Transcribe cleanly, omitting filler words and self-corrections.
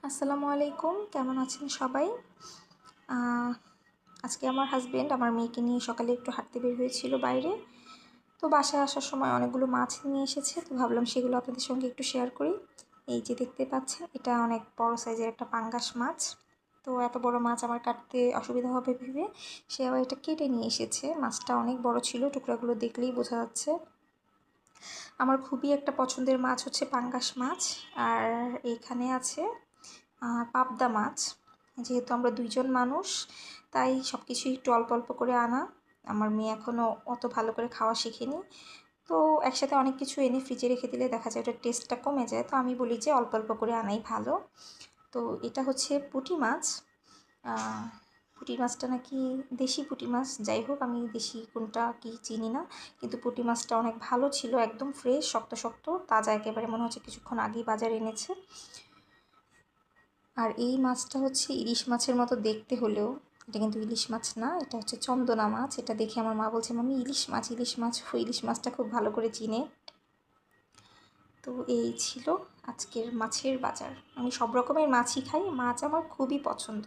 আসসালামু আলাইকুম, কেমন আছেন সবাই? আহ, আজকে আমার হাজবেন্ড আমার মেয়েকে নিয়ে সকালে একটু হাঁটতে বের হয়েছিল বাইরে। তো বাসায় আসার সময় অনেকগুলো মাছ নিয়ে এসেছে, তো ভাবলাম সেগুলো আপনাদের সঙ্গে একটু শেয়ার করি। এই যে দেখতে পাচ্ছেন, এটা অনেক বড় সাইজের একটা পাঙ্গাস মাছ। তো এত বড় মাছ আমার কাটতে অসুবিধা হবে ভেবে সে আবার এটা কেটে নিয়ে এসেছে। মাছটা অনেক বড় ছিল, টুকরাগুলো দেখলেই বোঝা যাচ্ছে। আমার খুবই একটা পছন্দের মাছ হচ্ছে পাঙ্গাস মাছ। আর এইখানে আছে পাবদা মাছ। যেহেতু আমরা দুইজন মানুষ, তাই সব কিছুই একটু অল্প অল্প করে আনা। আমার মেয়ে এখনও অত ভালো করে খাওয়া শিখেনি, তো একসাথে অনেক কিছু এনে ফ্রিজে রেখে দিলে দেখা যায় ওটার টেস্টটা কমে যায়। তো আমি বলি যে অল্প অল্প করে আনাই ভালো। তো এটা হচ্ছে পুঁটি মাছ। পুঁটি মাছটা নাকি দেশি পুঁটি মাছ, যাই হোক আমি দেশি কোনটা কি চিনি না, কিন্তু পুঁটি মাছটা অনেক ভালো ছিল, একদম ফ্রেশ, শক্ত শক্ত, তাজা একেবারে, মনে হচ্ছে কিছুক্ষণ আগেই বাজারে এনেছে। আর এই মাছটা হচ্ছে ইলিশ মাছের মতো দেখতে হলেও এটা কিন্তু ইলিশ মাছ না, এটা হচ্ছে চন্দনা মাছ। এটা দেখে আমার মা বলছে, মামি ইলিশ মাছ, ইলিশ মাছ। ও ইলিশ মাছটা খুব ভালো করে চিনে। তো এই ছিল আজকের মাছের বাজার। আমি সব রকমের মাছই খাই, মাছ আমার খুবই পছন্দ।